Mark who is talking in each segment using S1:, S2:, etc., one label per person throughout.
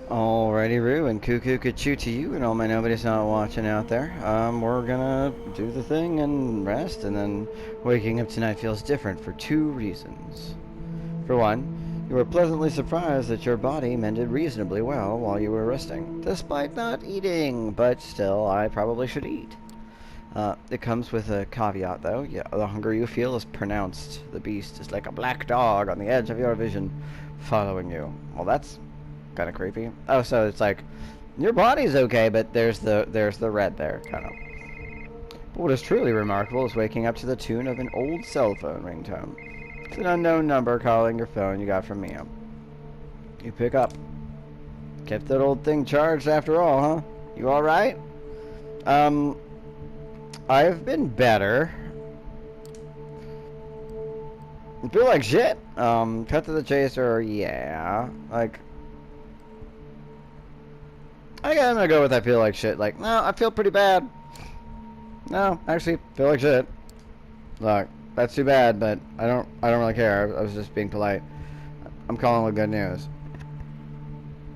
S1: Alrighty, Roo, and cuckoo choo to you, and all my nobody's not watching out there. We're gonna do the thing and rest, and then waking up tonight feels different for two reasons. For one, you were pleasantly surprised that your body mended reasonably well while you were resting, despite not eating, but still, I probably should eat. It comes with a caveat, though. Yeah, the hunger you feel is pronounced. The beast is like a black dog on the edge of your vision, following you. Well, that's kind of creepy. Oh, so it's like your body's okay, but there's the red there, kind of. But what is truly remarkable is waking up to the tune of an old cell phone ringtone. It's an unknown number calling your phone you got from Mia. You pick up. Kept that old thing charged after all, huh? You all right? I've been better. I feel like shit. Cut to the chaser, yeah. Like, I'm gonna go with I feel like shit. Like, no, I feel pretty bad. No, actually, feel like shit. Look, that's too bad, but I don't really care. I was just being polite. I'm calling with good news.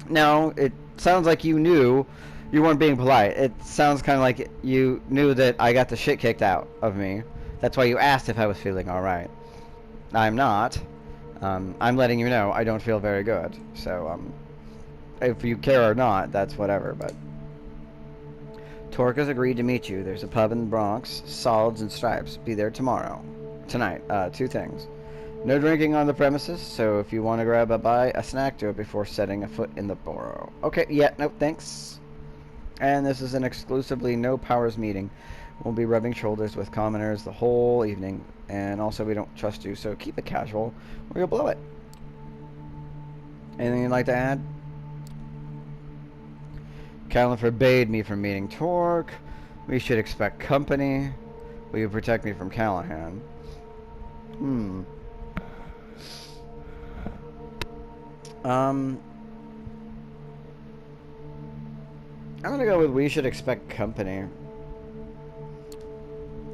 S1: No, it sounds like you knew you weren't being polite. It sounds kind of like you knew that I got the shit kicked out of me. That's why you asked if I was feeling alright. I'm not. I'm letting you know I don't feel very good. So, if you care or not, that's whatever, but... Torque has agreed to meet you. There's a pub in the Bronx, Solids and Stripes. Be there tomorrow. Tonight. Two things. No drinking on the premises, so if you want to grab a snack, do it before setting a foot in the borough. Okay, yeah, no, thanks. And this is an exclusively no powers meeting. We'll be rubbing shoulders with commoners the whole evening, and also we don't trust you, so keep it casual, or you'll blow it. Anything you'd like to add? Callan forbade me from meeting Torque. We should expect company. Will you protect me from Callahan? I'm gonna go with we should expect company.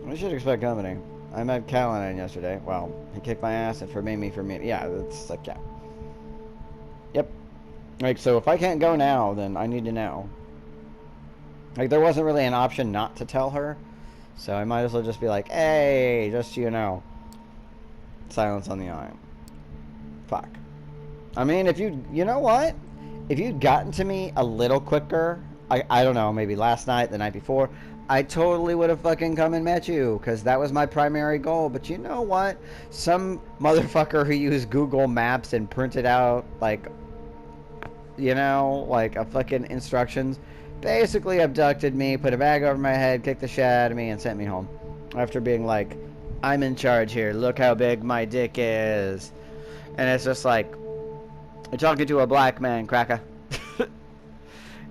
S1: We should expect company. I met Callahan yesterday. Well, he kicked my ass and forbade me from meeting. Yeah, that's like, yeah. Yep. Like, so if I can't go now, then I need to know. Like, there wasn't really an option not to tell her. So I might as well just be like, hey, just so you know. Silence on the eye. Fuck. I mean, if you know what? If you'd gotten to me a little quicker, I don't know, maybe last night, the night before, I totally would have fucking come and met you, because that was my primary goal. But you know what? Some motherfucker who used Google Maps and printed out, like, you know, like a fucking instructions, basically abducted me, put a bag over my head, kicked the shit out of me, and sent me home. After being like, I'm in charge here, look how big my dick is. And it's just like, you're talking to a black man, cracker.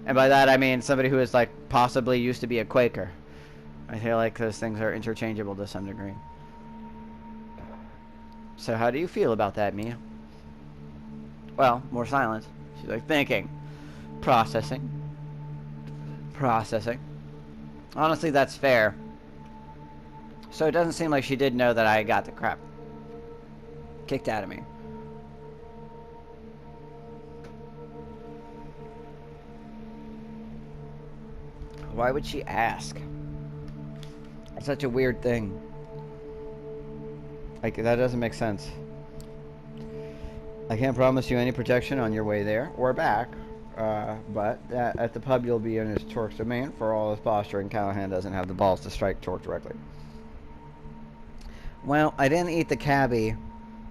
S1: And by that I mean somebody who is like possibly used to be a Quaker. I feel like those things are interchangeable to some degree. So how do you feel about that, Mia? Well, more silence. She's like thinking. Processing. Processing. Honestly, that's fair. So it doesn't seem like she did know that I got the crap kicked out of me. Why would she ask? It's such a weird thing. Like, that doesn't make sense. I can't promise you any protection on your way there or back, but at the pub you'll be in his Torque's domain. For all his posturing, Callahan doesn't have the balls to strike Torque directly. Well, I didn't eat the cabbie,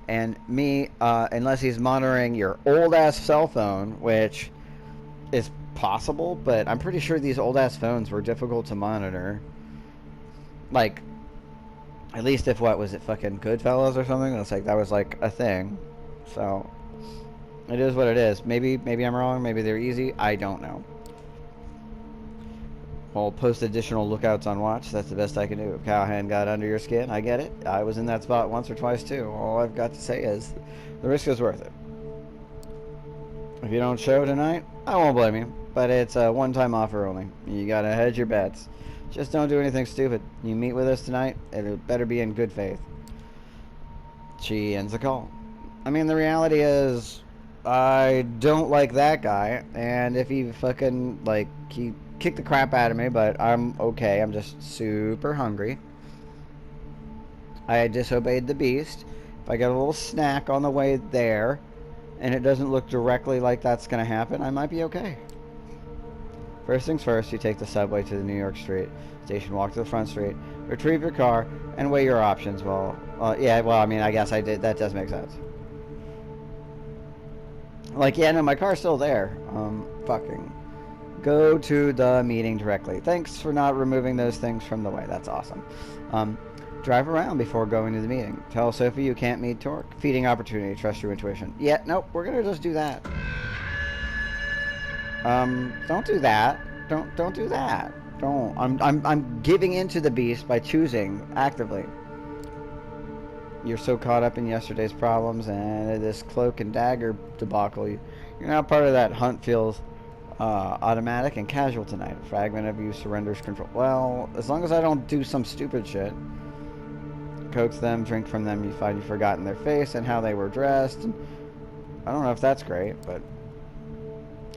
S1: and me, unless he's monitoring your old-ass cell phone, which is possible, but I'm pretty sure these old-ass phones were difficult to monitor. Like, at least if, what was it, fucking Goodfellas or something? It's like, that was like a thing. So, it is what it is. Maybe I'm wrong, maybe they're easy, I don't know. I'll post additional lookouts on watch, that's the best I can do. If Callahan got under your skin, I get it. I was in that spot once or twice too. All I've got to say is, the risk is worth it. If you don't show tonight, I won't blame you, but it's a one-time offer only. You gotta hedge your bets. Just don't do anything stupid. You meet with us tonight, it better be in good faith. She ends the call. I mean, the reality is, I don't like that guy, and if he fucking, like, he kicked the crap out of me, but I'm okay. I'm just super hungry. I disobeyed the beast. If I get a little snack on the way there, and it doesn't look directly like that's going to happen, I might be okay. First things first, you take the subway to the New York Street station, walk to the front street, retrieve your car, and weigh your options. Well, yeah, well, I mean, I guess I did. That does make sense. Like, yeah, no, my car's still there. Fucking go to the meeting directly. Thanks for not removing those things from the way. That's awesome. Drive around before going to the meeting. Tell Sophie you can't meet Torque. Feeding opportunity. Trust your intuition. Yeah, nope. We're gonna just do that. Don't do that. Don't do that. Don't. I'm giving in to the beast by choosing actively. You're so caught up in yesterday's problems and this cloak and dagger debacle. You're now part of that hunt feels automatic and casual tonight. A fragment of you surrenders control. Well, as long as I don't do some stupid shit. Coax them, drink from them, you find you've forgotten their face and how they were dressed. And I don't know if that's great, but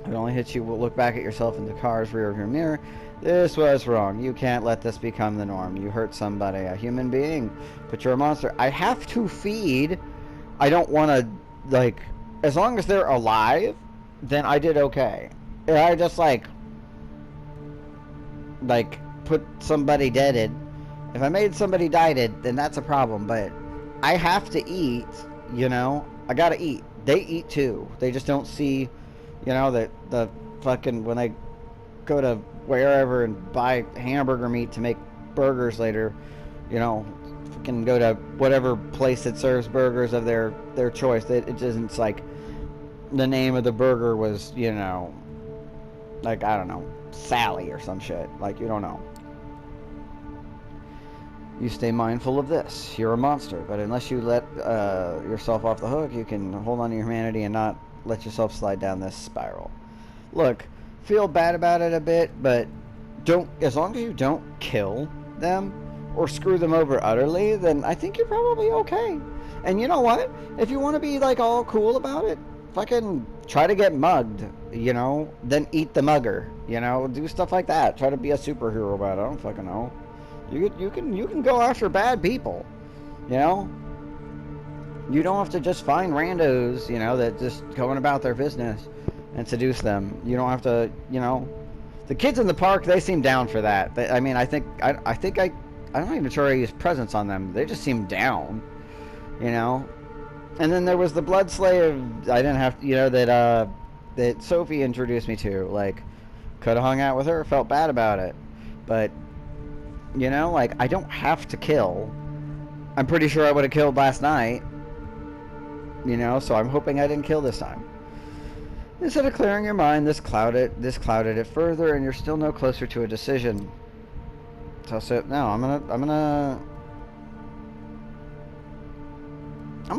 S1: it only hits you. Look back at yourself in the car's rear view mirror. This was wrong. You can't let this become the norm. You hurt somebody, a human being, but you're a monster. I have to feed. I don't want to, like, as long as they're alive, then I did okay. If I just, like, put somebody deaded. If I made somebody deaded, then that's a problem, but I have to eat, you know? I gotta eat. They eat too. They just don't see, you know, the fucking, when they go to wherever and buy hamburger meat to make burgers later, you know, fucking go to whatever place that serves burgers of their choice. It isn't like the name of the burger was, you know, like, I don't know, Sally or some shit. Like, you don't know. You stay mindful of this. You're a monster, but unless you let yourself off the hook, you can hold on to your humanity and not let yourself slide down this spiral. Look, feel bad about it a bit, but don't, as long as you don't kill them or screw them over utterly, then I think you're probably okay. And you know what? If you want to be, like, all cool about it, fucking try to get mugged, you know? Then eat the mugger, you know? Do stuff like that. Try to be a superhero about it. I don't fucking know. You can go after bad people, you know? You don't have to just find randos, you know, that just going about their business and seduce them. You don't have to, you know. The kids in the park, they seem down for that. I mean, I'm not even sure I used presence on them. They just seem down, you know. And then there was the blood slave. I didn't have, you know, that Sophie introduced me to. Like, could have hung out with her. Felt bad about it, but. You know, like, I don't have to kill. I'm pretty sure I would have killed last night. You know, so I'm hoping I didn't kill this time. Instead of clearing your mind, this clouded it further, and you're still no closer to a decision. So no, I'm gonna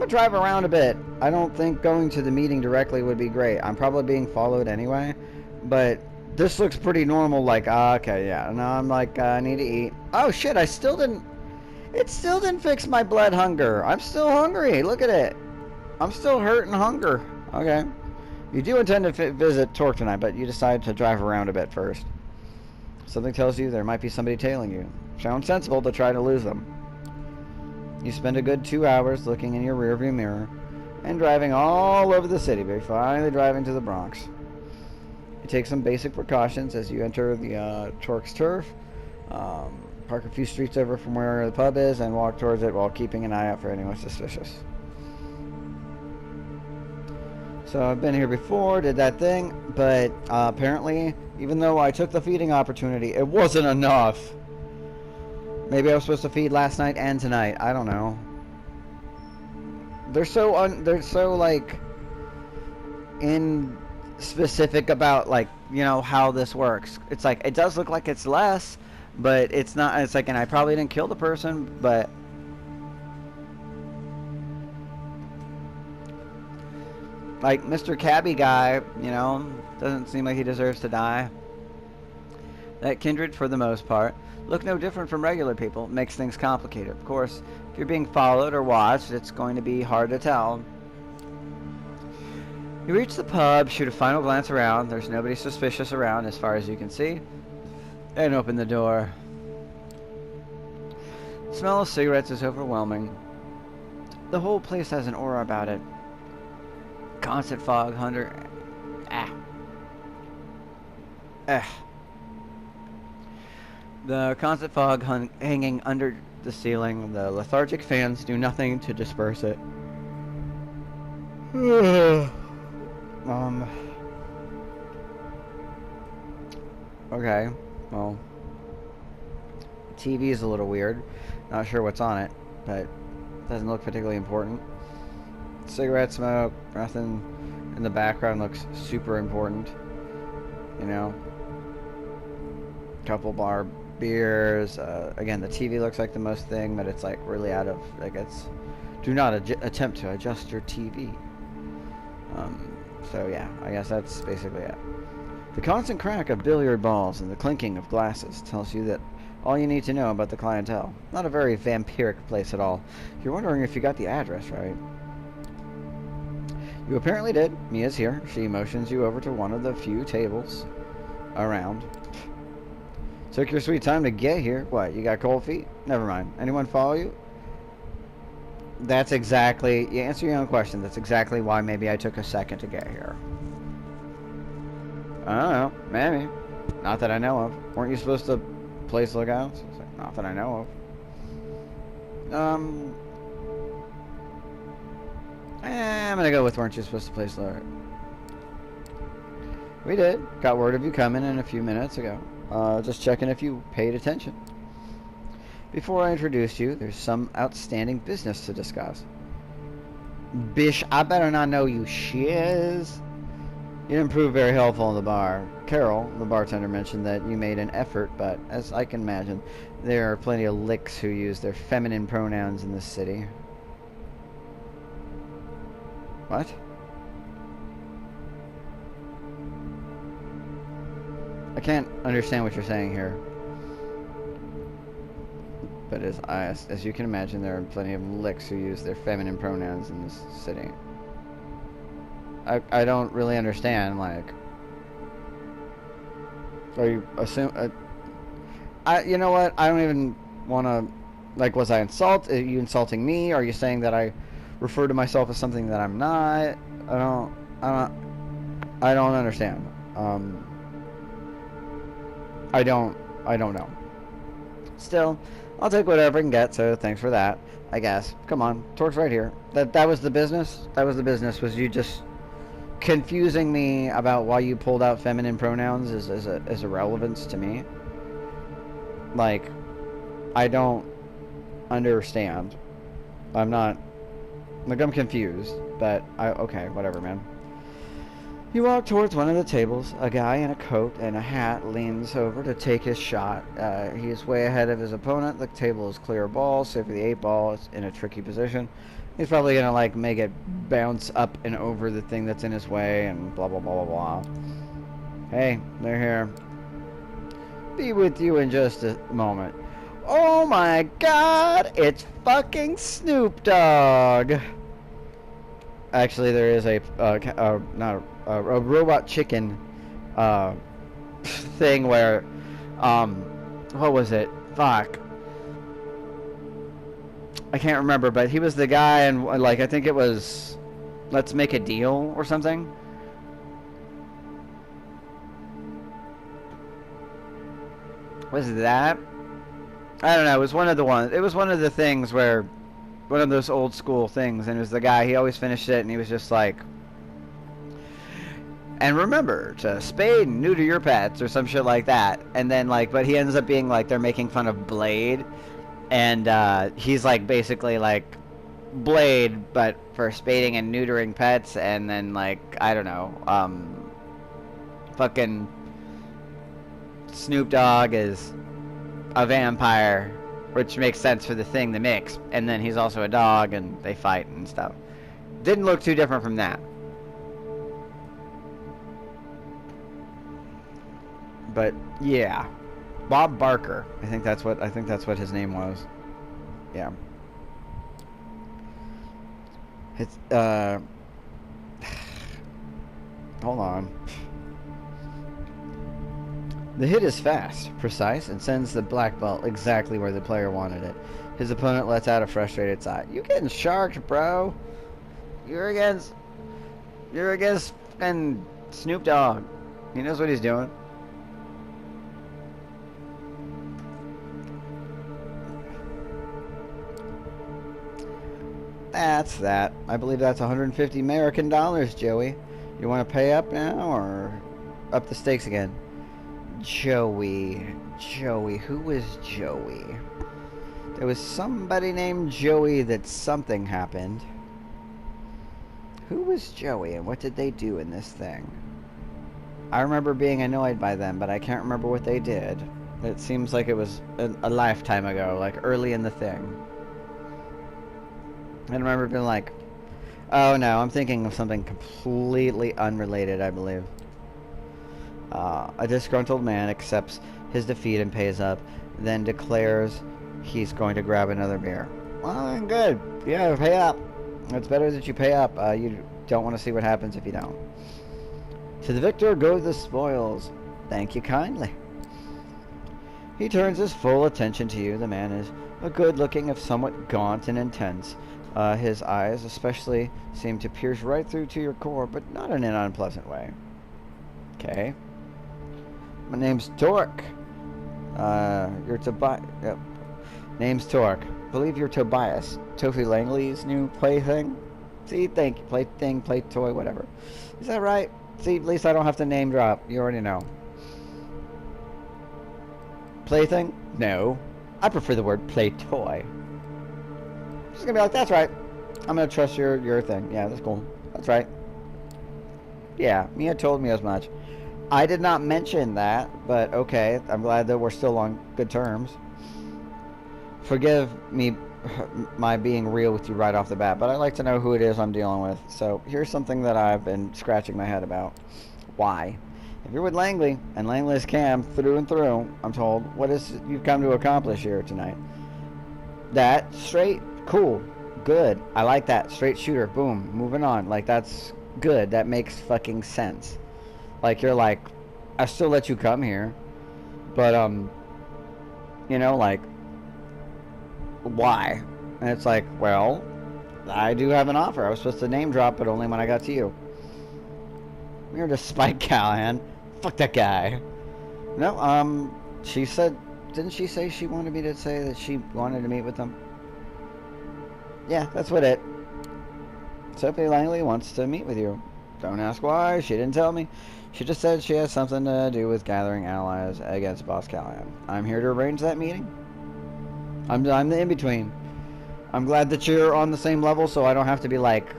S1: drive around a bit. I don't think going to the meeting directly would be great. I'm probably being followed anyway, but this looks pretty normal, like, okay, yeah. No, I'm like, I need to eat. Oh, shit, it still didn't fix my blood hunger. I'm still hungry. Look at it. I'm still hurting hunger. Okay. You do intend to visit Torque tonight, but you decide to drive around a bit first. Something tells you there might be somebody tailing you. Sounds sensible to try to lose them. You spend a good 2 hours looking in your rearview mirror and driving all over the city, but finally driving to the Bronx. You take some basic precautions as you enter the Torque's turf, park a few streets over from where the pub is, and walk towards it while keeping an eye out for anyone suspicious. So I've been here before, did that thing, but apparently, even though I took the feeding opportunity, it wasn't enough. Maybe I was supposed to feed last night and tonight. I don't know. They're so like in specific about, like, you know, how this works. It's like, it does look like it's less, but it's not. It's like, and I probably didn't kill the person, but like Mr. Cabby guy, you know, doesn't seem like he deserves to die. That kindred, for the most part, look no different from regular people. It makes things complicated. Of course, if you're being followed or watched, it's going to be hard to tell. You reach the pub, shoot a final glance around. There's nobody suspicious around as far as you can see, and open the door. The smell of cigarettes is overwhelming. The whole place has an aura about it. Constant fog, hunter. The constant fog hanging under the ceiling. The lethargic fans do nothing to disperse it. Okay, well, TV is a little weird. Not sure what's on it, but doesn't look particularly important. Cigarette smoke, nothing in the background looks super important. You know, couple bar beers. Again, the TV looks like the most thing, but it's like really out of, like, it's, do not attempt to adjust your TV. So yeah, I guess that's basically it. The constant crack of billiard balls and the clinking of glasses tells you that all you need to know about the clientele. Not a very vampiric place at all. You're wondering if you got the address right. You apparently did. Mia's here. She motions you over to one of the few tables around. Took your sweet time to get here. What, you got cold feet? Never mind. Anyone follow you? That's exactly... You answer your own question. That's exactly why maybe I took a second to get here. I don't know. Maybe. Not that I know of. Weren't you supposed to place lookouts? Like, not that I know of. I'm gonna go with weren't you supposed to place lookouts? We did. Got word of you coming in a few minutes ago. Just checking if you paid attention. Before I introduce you, there's some outstanding business to discuss. Bish, I better not know you shiz. You didn't prove very helpful in the bar. Carol, the bartender, mentioned that you made an effort, but as I can imagine, there are plenty of licks who use their feminine pronouns in this city. What? I can't understand what you're saying here. But as you can imagine, there are plenty of licks who use their feminine pronouns in this city. I don't really understand, like... Are you you know what? I don't even want to... Like, was I are you insulting me? Are you saying that I refer to myself as something that I'm not? I don't understand. I don't know. Still, I'll take whatever I can get, so thanks for that, I guess. Come on, torch right here. That was the business? That was the business, was you just confusing me about why you pulled out feminine pronouns as a relevance to me? Like, I don't understand. I'm not... Like, I'm confused, but okay, whatever, man. You walk towards one of the tables. A guy in a coat and a hat leans over to take his shot. He is way ahead of his opponent. The table is clear ball, save for the 8 ball. It's in a tricky position. He's probably going to, like, make it bounce up and over the thing that's in his way and blah, blah, blah, blah, blah. Hey, they're here. Be with you in just a moment. Oh my god, it's fucking Snoop Dogg. Actually, there is a robot chicken thing where, what was it? Fuck. I can't remember, but he was the guy, and like I think it was Let's Make a Deal or something. Was that? I don't know. It was one of the ones. It was one of the things where, one of those old school things, and it was the guy. He always finished it, and he was just like, and remember to spade and neuter your pets or some shit like that. And then like, but he ends up being like they're making fun of Blade, and he's like basically like Blade, but for spading and neutering pets. And then like I don't know, fucking Snoop Dogg is a vampire, which makes sense for the thing, the mix. And then he's also a dog, and they fight and stuff. Didn't look too different from that. But yeah, Bob Barker. I think that's what his name was. Yeah. It's Hold on. The hit is fast, precise, and sends the black belt exactly where the player wanted it. His opponent lets out a frustrated sigh. You getting sharked, bro? You're against fucking Snoop Dogg. He knows what he's doing. That's that. I believe that's 150 American dollars, Joey. You want to pay up now or up the stakes again? Joey. Who was Joey? There was somebody named Joey that something happened. Who was Joey and what did they do in this thing? I remember being annoyed by them, but I can't remember what they did. It seems like it was a lifetime ago, like early in the thing. I remember being like, oh no, I'm thinking of something completely unrelated, I believe. A disgruntled man accepts his defeat and pays up, then declares he's going to grab another beer. Well, good. Yeah, pay up. It's better that you pay up. You don't want to see what happens if you don't. To the victor go the spoils. Thank you kindly. He turns his full attention to you. The man is a good-looking, if somewhat gaunt and intense. His eyes especially seem to pierce right through to your core, but not in an unpleasant way. Okay. My name's Torque. You're Tobias. Yep. Name's Torque. Believe you're Tobias. Tofi Langley's new plaything. See, thank you. Plaything, play toy, whatever. Is that right? See, at least I don't have to name drop. You already know. Plaything? No. I prefer the word play toy. She's gonna be like, that's right. I'm gonna trust your thing. Yeah, that's cool. That's right. Yeah, Mia told me as much. I did not mention that, but okay. I'm glad that we're still on good terms. Forgive me my being real with you right off the bat, but I like to know who it is I'm dealing with. So here's something that I've been scratching my head about. Why? If you're with Langley, and Langley is Cam through and through, I'm told, what is it you've come to accomplish here tonight? That, straight, cool, good. I like that. Straight shooter, boom, moving on. Like, that's good. That makes fucking sense. Like, you're like, I still let you come here, but, you know, like, why? And it's like, well, I do have an offer. I was supposed to name drop, but only when I got to you. I'm here to spite Callahan. Fuck that guy. No, she said, didn't she say she wanted me to say that she wanted to meet with them? Yeah, that's what it. Sophie Langley wants to meet with you. Don't ask why, she didn't tell me. She just said she has something to do with gathering allies against Boss Callahan. I'm here to arrange that meeting. I'm the in-between. I'm glad that you're on the same level so I don't have to be like,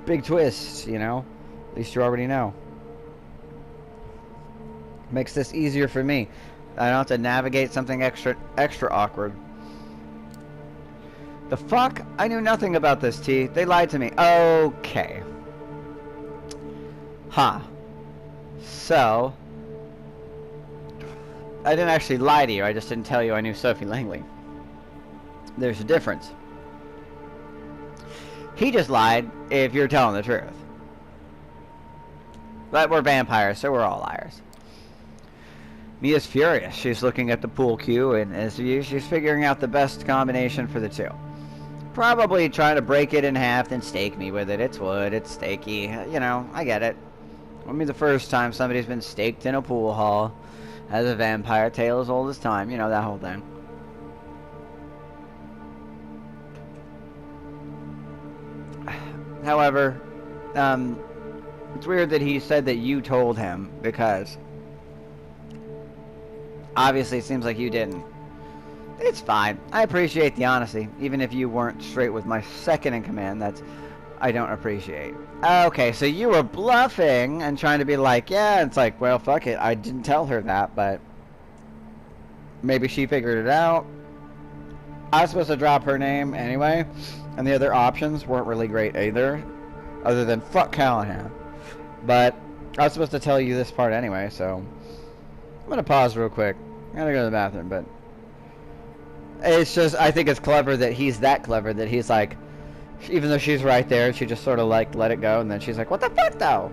S1: big twist, you know? At least you already know. Makes this easier for me. I don't have to navigate something extra awkward. The fuck? I knew nothing about this, T. They lied to me. Okay. Huh. So, I didn't actually lie to you. I just didn't tell you I knew Sophie Langley. There's a difference. He just lied if you're telling the truth. But we're vampires, so we're all liars. Mia's furious. She's looking at the pool cue, and as she's figuring out the best combination for the two. Probably trying to break it in half, then stake me with it. It's wood, it's stakey. You know, I get it. Won't be the first time somebody's been staked in a pool hall as a vampire, tale as old as time. You know, that whole thing. However, it's weird that he said that you told him, because obviously it seems like you didn't. It's fine. I appreciate the honesty, even if you weren't straight with my second in command. That's I don't appreciate. Okay, so you were bluffing and trying to be like, yeah, it's like, well, fuck it. I didn't tell her that, but maybe she figured it out. I was supposed to drop her name anyway, and the other options weren't really great either, other than fuck Callahan. But I was supposed to tell you this part anyway, so I'm gonna pause real quick. I gotta go to the bathroom, but it's just, I think it's clever that he's that clever that he's like, even though she's right there, she just sort of like let it go, and then she's like, what the fuck though?